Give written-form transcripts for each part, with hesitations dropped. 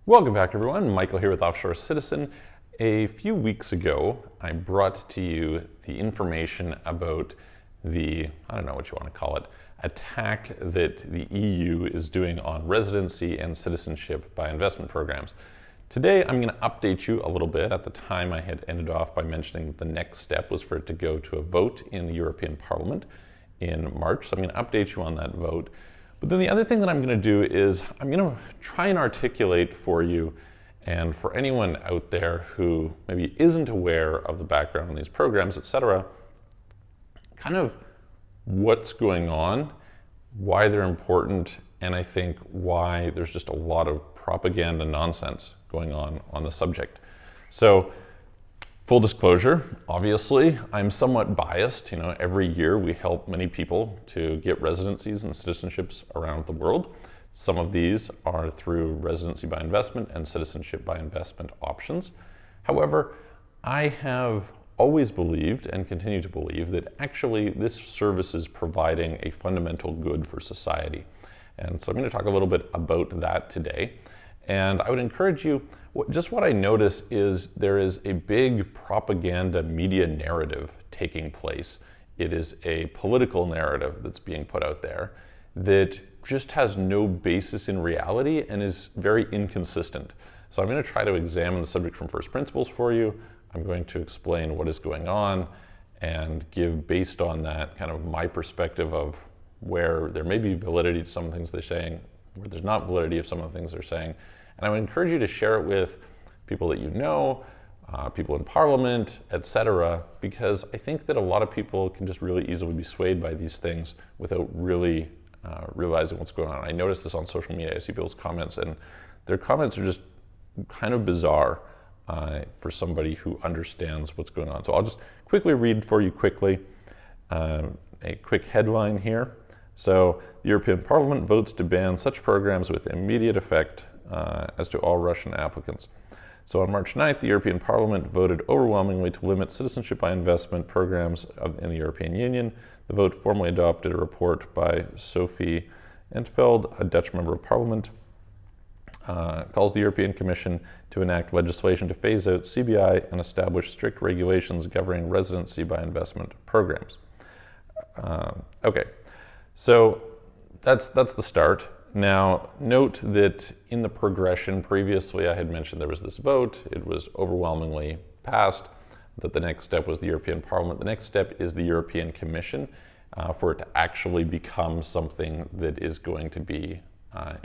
Welcome back, everyone. Michael here with Offshore Citizen. A few weeks ago, I brought to you the information about the, I don't know what you want to call it, attack that the EU is doing on residency and citizenship by investment programs. Today, I'm going to update you a little bit. At the time, I had ended off by mentioning the next step was for it to go to a vote in the European Parliament in March. So I'm going to update you on that vote. But then the other thing that I'm going to do is I'm going to try and articulate for you and for anyone out there who maybe isn't aware of the background on these programs, etc., kind of what's going on, why they're important, and I think why there's just a lot of propaganda nonsense going on the subject. So, full disclosure, obviously, I'm somewhat biased. You know, every year we help many people to get residencies and citizenships around the world. Some of these are through residency by investment and citizenship by investment options. However, I have always believed and continue to believe that actually this service is providing a fundamental good for society. And so I'm going to talk a little bit about that today. And I would encourage you, just what I notice is there is a big propaganda media narrative taking place. It is a political narrative that's being put out there that just has no basis in reality and is very inconsistent. So I'm going to try to examine the subject from first principles for you. I'm going to explain what is going on and give, based on that, kind of my perspective of where there may be validity to some things they're saying, where there's not validity of some of the things they're saying. And I would encourage you to share it with people that you know, people in Parliament, etc., because I think that a lot of people can just really easily be swayed by these things without really realizing what's going on. I noticed this on social media. I see people's comments, and their comments are just kind of bizarre for somebody who understands what's going on. So I'll just quickly read for you a quick headline here. So the European Parliament votes to ban such programs with immediate effect as to all Russian applicants. So on March 9th, the European Parliament voted overwhelmingly to limit citizenship by investment programs in the European Union. The vote formally adopted a report by Sophie Entveld, a Dutch member of Parliament, calls the European Commission to enact legislation to phase out CBI and establish strict regulations governing residency by investment programs. Okay, so that's the start. Now, note that in the progression previously, I had mentioned there was this vote. It was overwhelmingly passed, that the next step was the European Parliament. The next step is the European Commission for it to actually become something that is going to be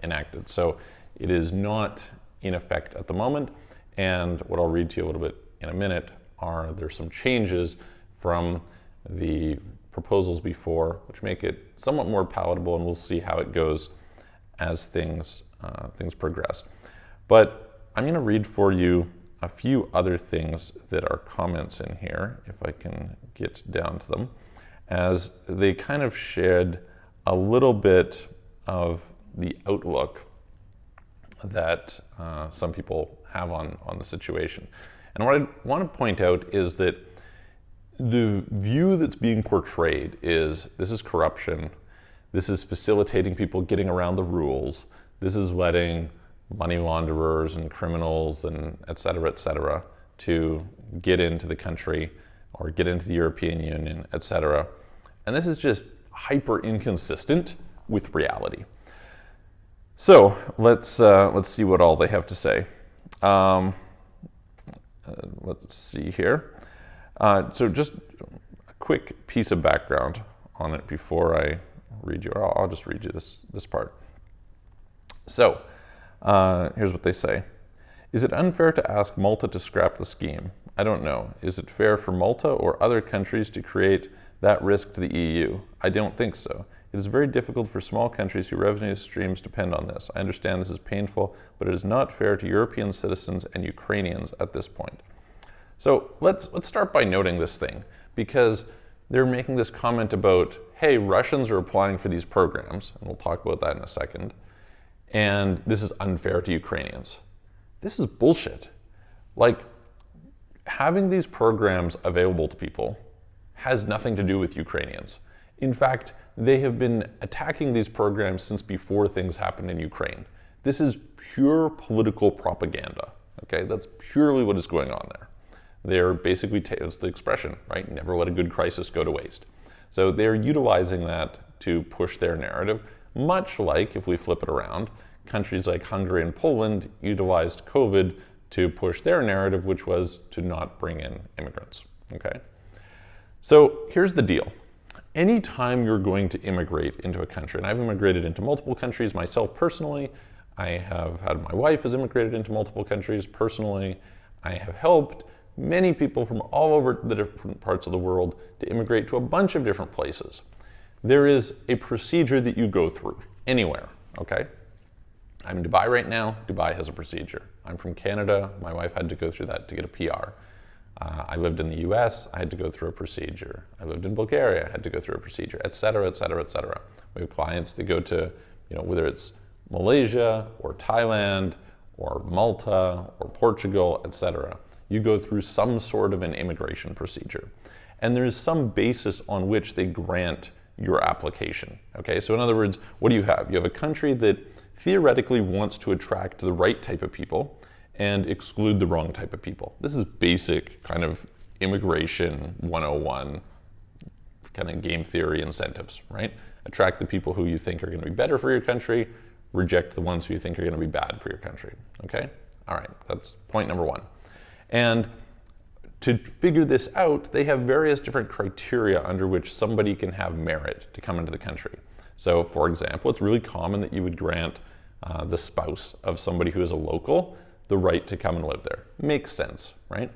enacted. So it is not in effect at the moment. And what I'll read to you a little bit in a minute are there's some changes from the proposals before, which make it somewhat more palatable, and we'll see how it goes as things progress. But I'm going to read for you a few other things that are comments in here, if I can get down to them, as they kind of shed a little bit of the outlook that some people have on the situation. And what I want to point out is that the view that's being portrayed is this is corruption, this is facilitating people getting around the rules, this is letting money launderers and criminals and et cetera, to get into the country or get into the European Union, etc. And this is just hyper inconsistent with reality. So let's see what all they have to say. Let's see here. So just a quick piece of background on it before I read you, or I'll just read you this part. So here's what they say. Is it unfair to ask Malta to scrap the scheme? I don't know. Is it fair for Malta or other countries to create that risk to the EU? I don't think so. It is very difficult for small countries whose revenue streams depend on this. I understand this is painful, but it is not fair to European citizens and Ukrainians at this point. So let's start by noting this thing, because they're making this comment about, hey, Russians are applying for these programs, and we'll talk about that in a second, and this is unfair to Ukrainians. This is bullshit. Like, having these programs available to people has nothing to do with Ukrainians. In fact, they have been attacking these programs since before things happened in Ukraine. This is pure political propaganda, okay? That's purely what is going on there. They're basically, it's the expression, right? Never let a good crisis go to waste. So they're utilizing that to push their narrative, much like, if we flip it around, countries like Hungary and Poland utilized COVID to push their narrative, which was to not bring in immigrants, okay? So here's the deal. Anytime you're going to immigrate into a country, and I've immigrated into multiple countries myself personally, I have had my wife has immigrated into multiple countries personally, I have helped many people from all over the different parts of the world to immigrate to a bunch of different places. There is a procedure that you go through anywhere, okay? I'm in Dubai right now. Dubai has a procedure. I'm from Canada. My wife had to go through that to get a PR. I lived in the US. I had to go through a procedure. I lived in Bulgaria. I had to go through a procedure, et cetera, et cetera, et cetera. We have clients that go to, whether it's Malaysia or Thailand or Malta or Portugal, et cetera. You go through some sort of an immigration procedure. And there's some basis on which they grant your application, okay? So in other words, what do you have? You have a country that theoretically wants to attract the right type of people and exclude the wrong type of people. This is basic kind of immigration 101 kind of game theory incentives, right? Attract the people who you think are going to be better for your country, reject the ones who you think are going to be bad for your country, okay? All right, that's point number one. And to figure this out, they have various different criteria under which somebody can have merit to come into the country. So for example, it's really common that you would grant the spouse of somebody who is a local the right to come and live there. Makes sense, right?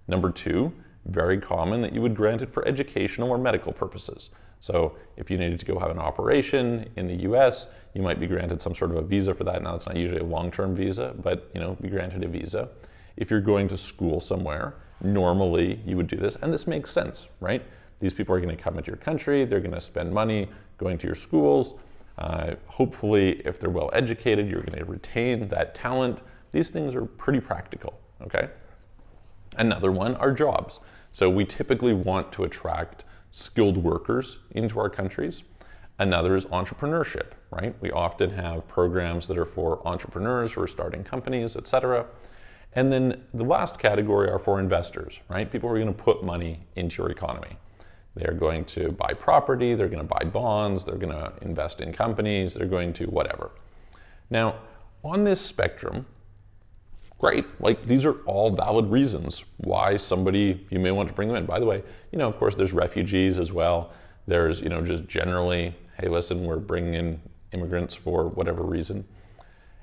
Number two, very common that you would grant it for educational or medical purposes. So if you needed to go have an operation in the US, you might be granted some sort of a visa for that. Now it's not usually a long-term visa, but be granted a visa. If you're going to school somewhere, normally you would do this, and this makes sense, right? These people are going to come into your country, they're going to spend money going to your schools. Hopefully, if they're well educated, you're going to retain that talent. These things are pretty practical, okay? Another one are jobs. So we typically want to attract skilled workers into our countries. Another is entrepreneurship, right? We often have programs that are for entrepreneurs who are starting companies, et cetera. And then the last category are for investors, right? People who are going to put money into your economy. They're going to buy property, they're going to buy bonds, they're going to invest in companies, they're going to whatever. Now, on this spectrum, great, like these are all valid reasons why somebody, you may want to bring them in. By the way, of course there's refugees as well. There's, just generally, hey, listen, we're bringing in immigrants for whatever reason.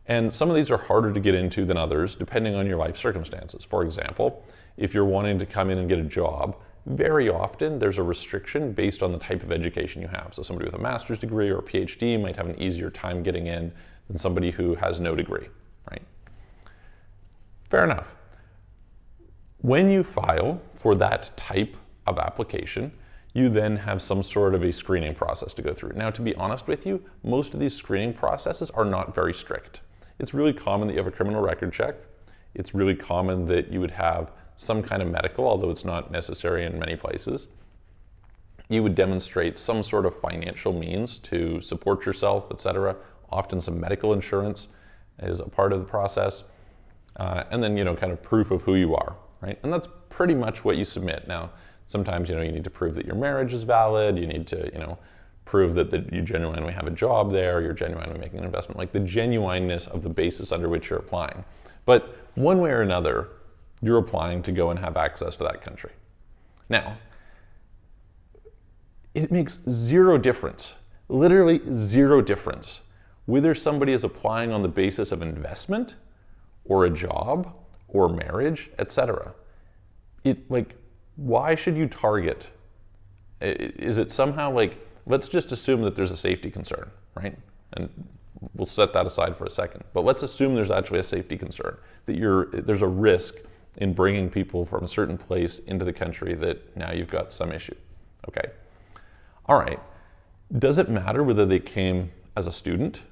And some of these are harder to get into than others, depending on your life circumstances. For example, if you're wanting to come in and get a job, very often there's a restriction based on the type of education you have. So somebody with a master's degree or a PhD might have an easier time getting in than somebody who has no degree, right? Fair enough. When you file for that type of application, you then have some sort of a screening process to go through. Now, to be honest with you, most of these screening processes are not very strict. It's really common that you have a criminal record check. It's really common that you would have some kind of medical, although it's not necessary in many places. You would demonstrate some sort of financial means to support yourself, et cetera. Often some medical insurance is a part of the process. And then, kind of proof of who you are, right? And that's pretty much what you submit. Now, sometimes, you need to prove that your marriage is valid. You need to, prove that you genuinely have a job there, you're genuinely making an investment, like the genuineness of the basis under which you're applying. But one way or another, you're applying to go and have access to that country. Now, it makes zero difference, literally zero difference, whether somebody is applying on the basis of investment or a job or marriage, etc. Why should you target? Is it somehow let's just assume that there's a safety concern, right? And we'll set that aside for a second. But let's assume there's actually a safety concern, that there's a risk in bringing people from a certain place into the country that now you've got some issue, okay? All right, does it matter whether they came as a student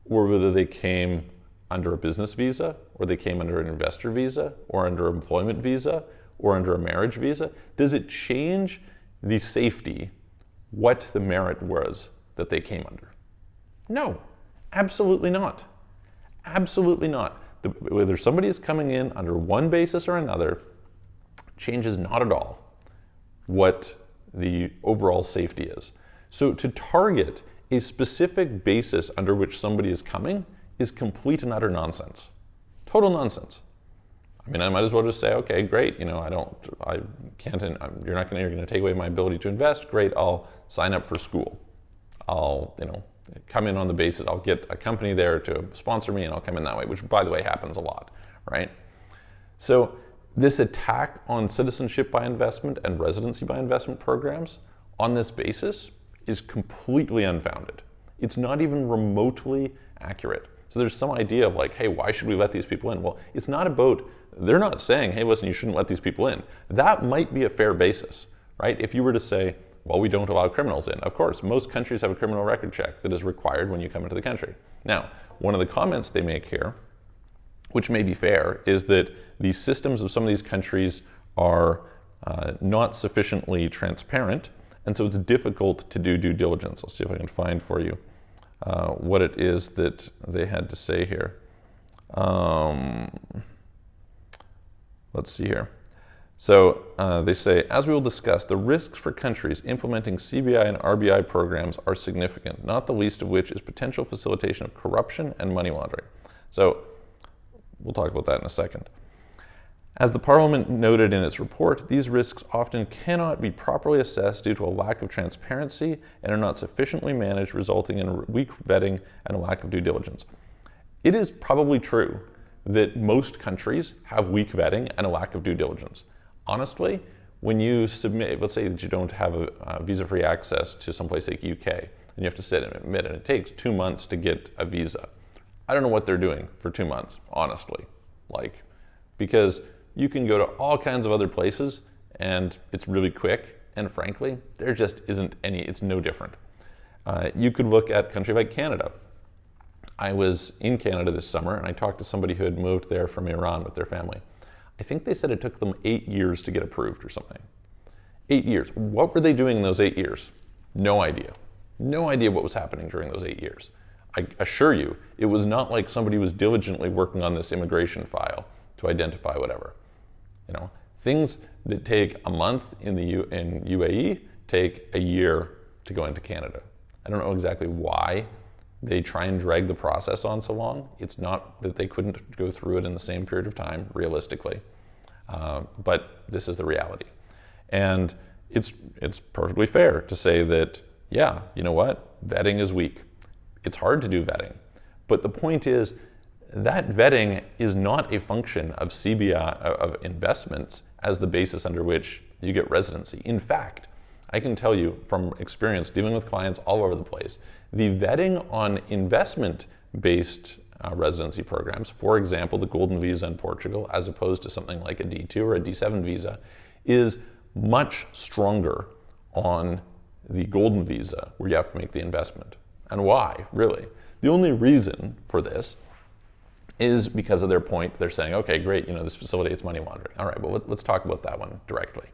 or whether they came under a business visa or they came under an investor visa or under an employment visa or under a marriage visa? Does it change the safety what the merit was that they came under? No, absolutely not. Absolutely not. Whether somebody is coming in under one basis or another changes not at all what the overall safety is. So to target a specific basis under which somebody is coming is complete and utter nonsense. Total nonsense. I mean, I might as well just say, okay, great, you're not going to take away my ability to invest. Great, I'll sign up for school. I'll, come in on the basis, I'll get a company there to sponsor me and I'll come in that way, which by the way happens a lot, right? So this attack on citizenship by investment and residency by investment programs on this basis is completely unfounded. It's not even remotely accurate. So there's some idea of like, hey, why should we let these people in? Well, it's not about, they're not saying, hey, listen, you shouldn't let these people in. That might be a fair basis, right? If you were to say, well, we don't allow criminals in. Of course, most countries have a criminal record check that is required when you come into the country. Now, one of the comments they make here, which may be fair, is that the systems of some of these countries are not sufficiently transparent, and so it's difficult to do due diligence. I'll see if I can find for you what it is that they had to say here. Let's see here. So they say, as we will discuss, the risks for countries implementing CBI and RBI programs are significant, not the least of which is potential facilitation of corruption and money laundering. So we'll talk about that in a second. As the Parliament noted in its report, these risks often cannot be properly assessed due to a lack of transparency and are not sufficiently managed, resulting in weak vetting and a lack of due diligence. It is probably true that most countries have weak vetting and a lack of due diligence. Honestly, when you submit, let's say that you don't have a visa-free access to someplace like UK, and you have to sit and admit, and it takes 2 months to get a visa. I don't know what they're doing for 2 months, honestly. Because you can go to all kinds of other places and it's really quick, and frankly, there just isn't any, it's no different. You could look at a country like Canada. I was in Canada this summer and I talked to somebody who had moved there from Iran with their family. I think they said it took them 8 years to get approved or something. 8 years. What were they doing in those 8 years? No idea. No idea what was happening during those 8 years. I assure you, it was not like somebody was diligently working on this immigration file to identify whatever. Things that take a month in UAE take a year to go into Canada. I don't know exactly why they try and drag the process on so long. It's not that they couldn't go through it in the same period of time, realistically, but this is the reality. And it's perfectly fair to say that, yeah, you know what, vetting is weak. It's hard to do vetting. But the point is, that vetting is not a function of CBI, of investments, as the basis under which you get residency. In fact, I can tell you from experience dealing with clients all over the place, the vetting on investment-based residency programs, for example, the Golden Visa in Portugal, as opposed to something like a D2 or a D7 visa, is much stronger on the Golden Visa, where you have to make the investment. And why, really? The only reason for this is because of their point. They're saying, okay, great, this facilitates money laundering. All right, well, let's talk about that one directly.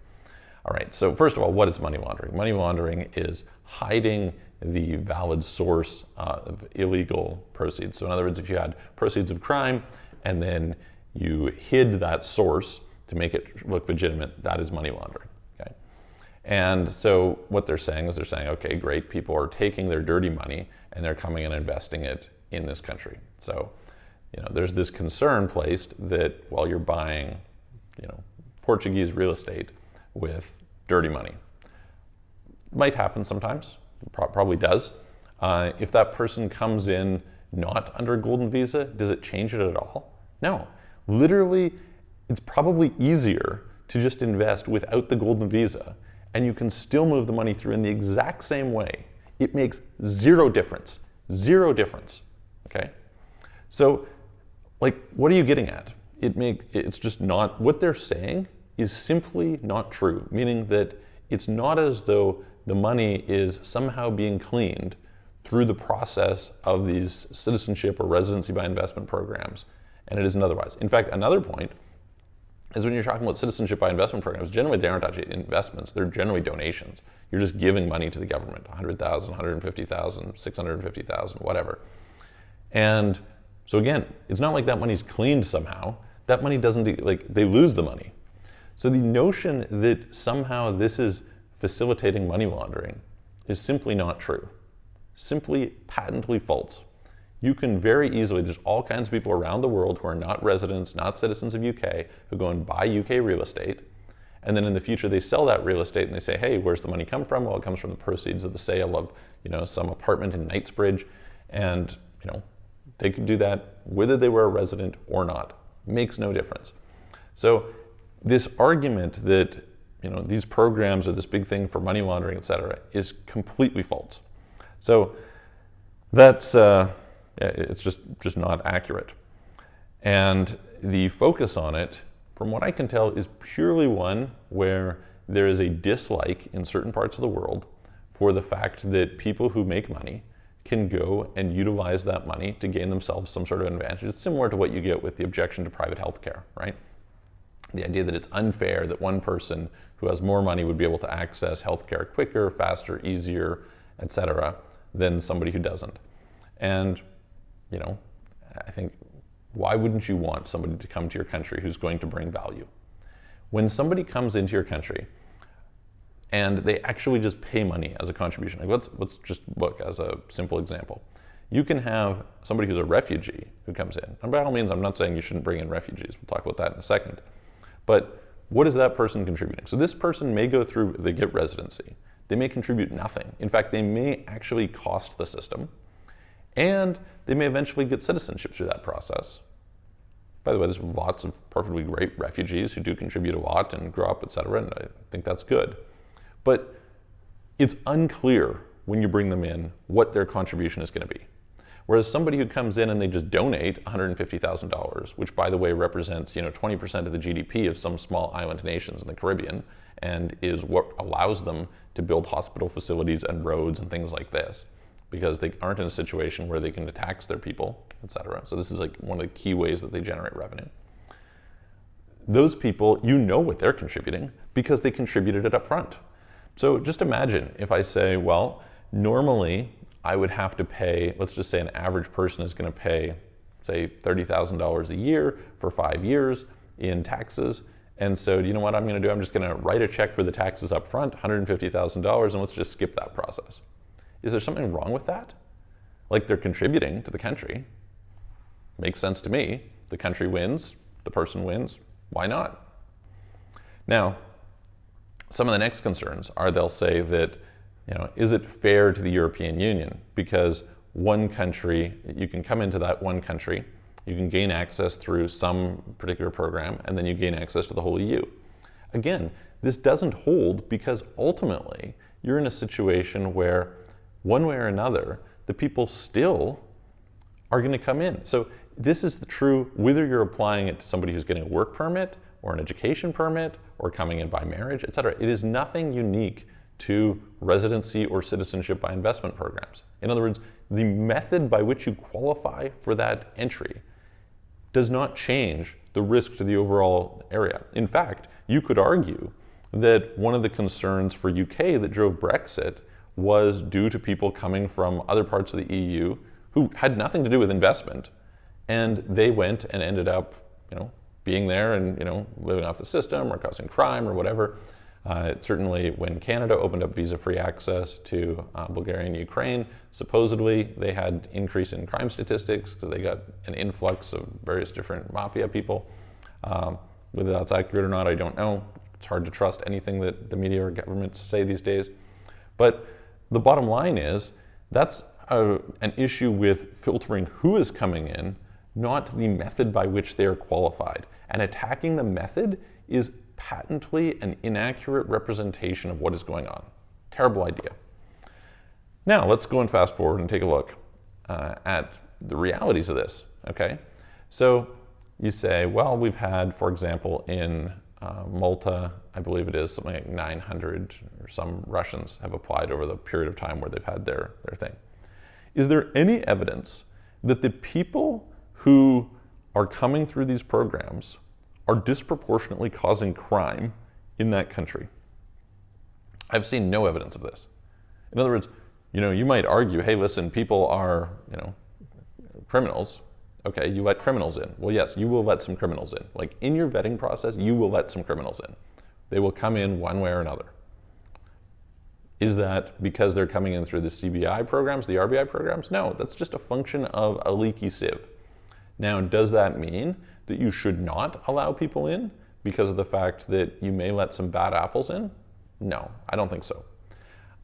All right, so first of all, what is money laundering? Money laundering is hiding the valid source of illegal proceeds. So in other words, if you had proceeds of crime and then you hid that source to make it look legitimate, that is money laundering. Okay? And so what they're saying is okay, great, people are taking their dirty money and they're coming and investing it in this country. So there's this concern placed that while you're buying Portuguese real estate with dirty money. Might happen sometimes, probably does. If that person comes in not under a golden visa, does it change it at all? No. Literally, it's probably easier to just invest without the golden visa, and you can still move the money through in the exact same way. It makes zero difference. Zero difference. Okay? So, what are you getting at? It's just not, what they're saying is simply not true, meaning that it's not as though the money is somehow being cleaned through the process of these citizenship or residency by investment programs, and it isn't otherwise. In fact, another point is when you're talking about citizenship by investment programs, generally they aren't actually investments, they're generally donations. You're just giving money to the government, $100,000, $150,000, $650,000, whatever. And So again, it's not like that money's cleaned somehow. That money doesn't, like, they lose the money. So the notion that somehow this is facilitating money laundering is simply not true. Simply patently false. You can very easily, there's all kinds of people around the world who are not residents, not citizens of UK, who go and buy UK real estate, and then in the future they sell that real estate and they say, hey, where's the money come from? Well, it comes from the proceeds of the sale of, some apartment in Knightsbridge, and, they could do that whether they were a resident or not. Makes no difference. So this argument that, these programs are this big thing for money laundering, et cetera, is completely false. So that's, it's just not accurate. And the focus on it, from what I can tell, is purely one where there is a dislike in certain parts of the world for the fact that people who make money can go and utilize that money to gain themselves some sort of advantage. It's similar to what you get with the objection to private healthcare, right? The idea that it's unfair that one person who has more money would be able to access healthcare quicker, faster, easier, et cetera, than somebody who doesn't. And, I think, why wouldn't you want somebody to come to your country who's going to bring value? When somebody comes into your country and they actually just pay money as a contribution, like let's just look as a simple example. You can have somebody who's a refugee who comes in. And by all means, I'm not saying you shouldn't bring in refugees. We'll talk about that in a second. But what is that person contributing? So this person may go through, they get residency. They may contribute nothing. In fact, they may actually cost the system. And they may eventually get citizenship through that process. By the way, there's lots of perfectly great refugees who do contribute a lot and grow up, et cetera, and I think that's good. But it's unclear when you bring them in what their contribution is going to be. Whereas somebody who comes in and they just donate $150,000, which by the way represents 20% of the GDP of some small island nations in the Caribbean, and is what allows them to build hospital facilities and roads and things like this, because they aren't in a situation where they can tax their people, et cetera. So this is like one of the key ways that they generate revenue. Those people, what they're contributing because they contributed it up front. So just imagine if I say, well, normally I would have to pay, let's just say an average person is going to pay, say, $30,000 a year for 5 years in taxes. And so do you know what I'm going to do? I'm just going to write a check for the taxes up front, $150,000, and let's just skip that process. Is there something wrong with that? Like, they're contributing to the country. Makes sense to me. The country wins, the person wins. Why not? Now, some of the next concerns are they'll say that, is it fair to the European Union? Because one country, you can come into that one country, you can gain access through some particular program, and then you gain access to the whole EU. Again, this doesn't hold because ultimately you're in a situation where one way or another, the people still are going to come in. So this is true whether you're applying it to somebody who's getting a work permit or an education permit or coming in by marriage, et cetera. It is nothing unique to residency or citizenship by investment programs. In other words, the method by which you qualify for that entry does not change the risk to the overall area. In fact, you could argue that one of the concerns for UK that drove Brexit was due to people coming from other parts of the EU who had nothing to do with investment, and they went and ended up, being there and living off the system or causing crime or whatever. Certainly, when Canada opened up visa-free access to Bulgaria and Ukraine, supposedly they had increase in crime statistics because they got an influx of various different mafia people. Whether that's accurate or not, I don't know. It's hard to trust anything that the media or governments say these days. But the bottom line is that's an issue with filtering who is coming in, not the method by which they are qualified. And attacking the method is patently an inaccurate representation of what is going on. Terrible idea. Now, let's go and fast forward and take a look at the realities of this, okay? So you say, well, we've had, for example, in Malta, I believe it is something like 900 or some Russians have applied over the period of time where they've had their thing. Is there any evidence that the people who are coming through these programs are disproportionately causing crime in that country? I've seen no evidence of this. In other words, you might argue, hey, listen, people are, criminals, Okay, you let criminals in. Well, yes, you will let some criminals in. Like in your vetting process, you will let some criminals in. They will come in one way or another. Is that because they're coming in through the CBI programs, the RBI programs? No, that's just a function of a leaky sieve. Now, does that mean that you should not allow people in because of the fact that you may let some bad apples in? No, I don't think so.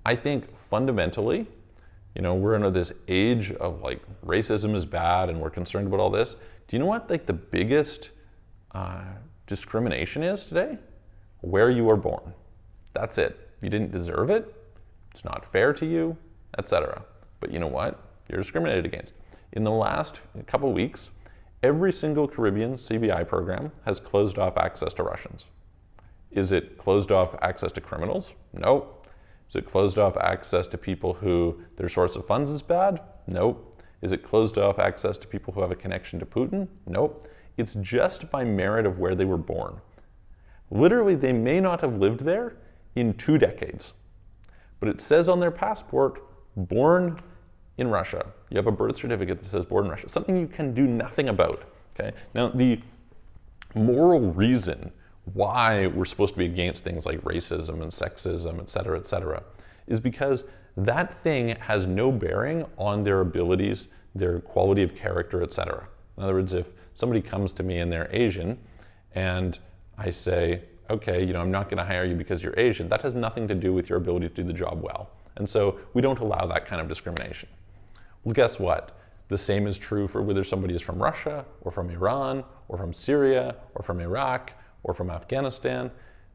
I think fundamentally, we're in this age of like racism is bad and we're concerned about all this. Do you know what like the biggest discrimination is today? Where you were born. That's it. You didn't deserve it. It's not fair to you, etc. But you know what? You're discriminated against. In the last couple of weeks, every single Caribbean CBI program has closed off access to Russians. Is it closed off access to criminals? No. Is it closed off access to people who their source of funds is bad? Nope. Is it closed off access to people who have a connection to Putin? Nope. It's just by merit of where they were born. Literally, they may not have lived there in 2 decades, but it says on their passport, born in Russia. You have a birth certificate that says born in Russia, something you can do nothing about, okay? Now, the moral reason why we're supposed to be against things like racism and sexism, et cetera, is because that thing has no bearing on their abilities, their quality of character, etc. In other words, if somebody comes to me and they're Asian and I say, okay, I'm not going to hire you because you're Asian, that has nothing to do with your ability to do the job well. And so we don't allow that kind of discrimination. Well, guess what? The same is true for whether somebody is from Russia or from Iran or from Syria or from Iraq or from Afghanistan.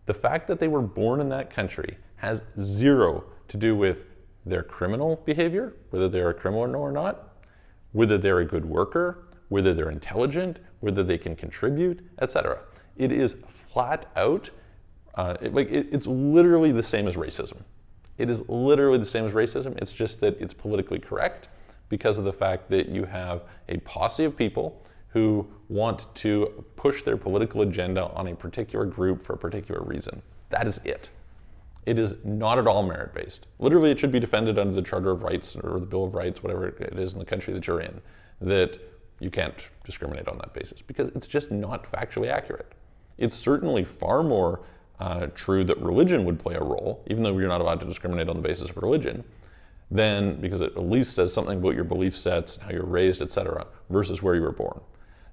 The fact that they were born in that country has zero to do with their criminal behavior, whether they're a criminal or not, whether they're a good worker, whether they're intelligent, whether they can contribute, etc. It is flat out, it's literally the same as racism. It is literally the same as racism. It's just that it's politically correct because of the fact that you have a posse of people who want to push their political agenda on a particular group for a particular reason. That is it. It is not at all merit-based. Literally, it should be defended under the Charter of Rights or the Bill of Rights, whatever it is in the country that you're in, that you can't discriminate on that basis because it's just not factually accurate. It's certainly far more true that religion would play a role, even though you're not allowed to discriminate on the basis of religion, because it at least says something about your belief sets, how you're raised, etc., versus where you were born.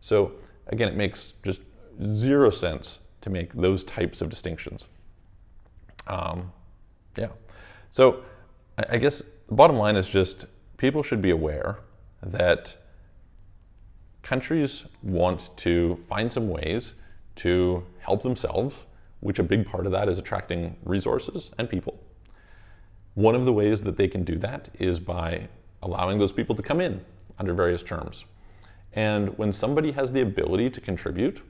So again, it makes just zero sense to make those types of distinctions. So I guess the bottom line is just people should be aware that countries want to find some ways to help themselves, which a big part of that is attracting resources and people. One of the ways that they can do that is by allowing those people to come in under various terms. And when somebody has the ability to contribute,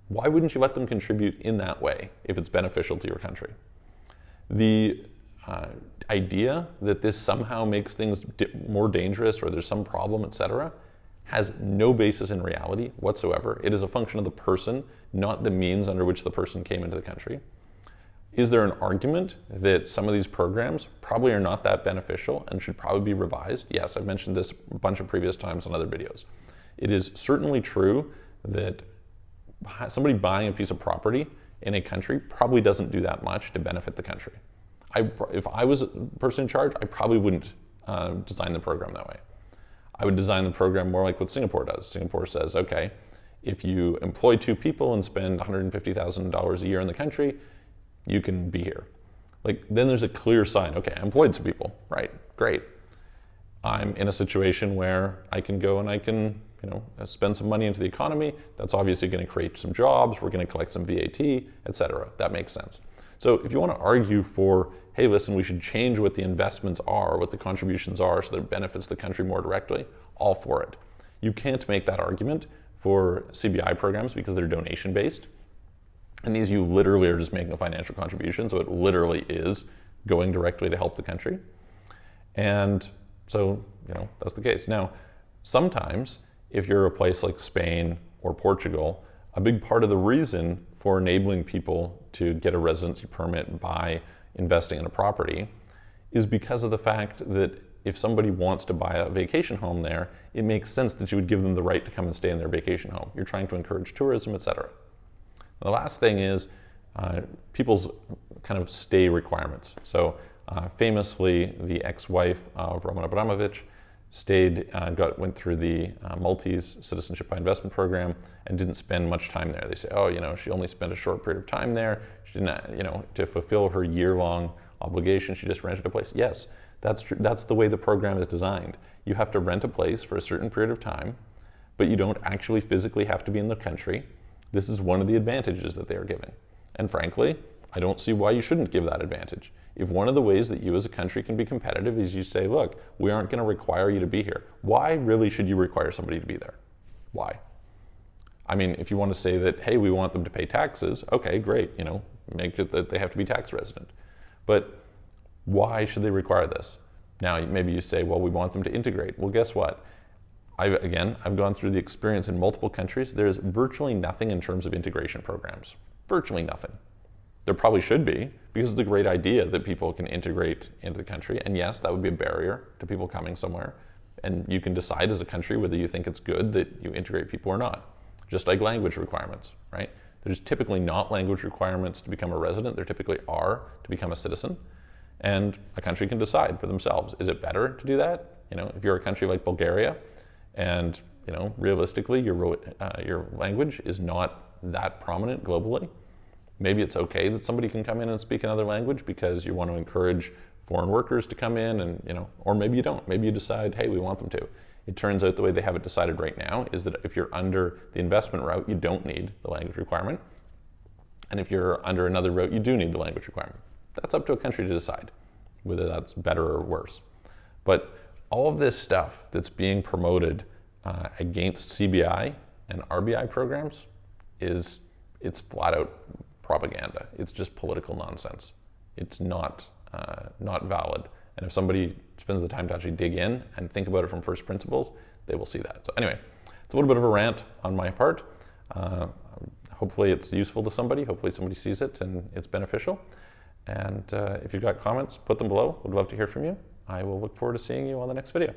why wouldn't you let them contribute in that way if it's beneficial to your country? The idea that this somehow makes things more dangerous or there's some problem, etc., has no basis in reality whatsoever. It is a function of the person, not the means under which the person came into the country. Is there an argument that some of these programs probably are not that beneficial and should probably be revised? Yes, I've mentioned this a bunch of previous times on other videos. It is certainly true that somebody buying a piece of property in a country probably doesn't do that much to benefit the country. If I was a person in charge, I probably wouldn't design the program that way. I would design the program more like what Singapore does. Singapore says, okay, if you employ 2 people and spend $150,000 a year in the country, you can be here. Then there's a clear sign, okay, I employed some people, right, great. I'm in a situation where I can go and I can, spend some money into the economy. That's obviously going to create some jobs. We're going to collect some VAT, etc. That makes sense. So if you want to argue for, hey, listen, we should change what the investments are, what the contributions are so that it benefits the country more directly, all for it. You can't make that argument for CBI programs because they're donation-based. And these you literally are just making a financial contribution, so it literally is going directly to help the country. And so, that's the case. Now, sometimes if you're a place like Spain or Portugal, a big part of the reason for enabling people to get a residency permit by investing in a property is because of the fact that if somebody wants to buy a vacation home there, it makes sense that you would give them the right to come and stay in their vacation home. You're trying to encourage tourism, etc. The last thing is people's kind of stay requirements. So famously, the ex-wife of Roman Abramovich went through the Maltese Citizenship by Investment program and didn't spend much time there. They say, oh, she only spent a short period of time there. She didn't, to fulfill her year-long obligation, she just rented a place. Yes, that's true. That's the way the program is designed. You have to rent a place for a certain period of time, but you don't actually physically have to be in the country. This is one of the advantages that they are giving. And frankly, I don't see why you shouldn't give that advantage. If one of the ways that you as a country can be competitive is you say, look, we aren't going to require you to be here. Why really should you require somebody to be there? Why? I mean, if you want to say that, hey, we want them to pay taxes, okay, great, make it that they have to be tax resident. But why should they require this? Now, maybe you say, well, we want them to integrate. Well, guess what? I've gone through the experience in multiple countries. There's virtually nothing in terms of integration programs. Virtually nothing. There probably should be, because it's a great idea that people can integrate into the country. And yes, that would be a barrier to people coming somewhere. And you can decide as a country whether you think it's good that you integrate people or not. Just like language requirements, right? There's typically not language requirements to become a resident. There typically are to become a citizen. And a country can decide for themselves. Is it better to do that? If you're a country like Bulgaria, and realistically your language is not that prominent globally, maybe it's okay that somebody can come in and speak another language because you want to encourage foreign workers to come in, and or maybe you don't. Maybe you decide, hey, we want them to. It turns out the way they have it decided right now is that if you're under the investment route, you don't need the language requirement. And if you're under another route, you do need the language requirement. That's up to a country to decide whether that's better or worse. But all of this stuff that's being promoted against CBI and RBI programs it's flat out propaganda. It's just political nonsense. It's not valid. And if somebody spends the time to actually dig in and think about it from first principles, they will see that. So anyway, it's a little bit of a rant on my part. Hopefully it's useful to somebody. Hopefully somebody sees it and it's beneficial. And if you've got comments, put them below. Would love to hear from you. I will look forward to seeing you on the next video.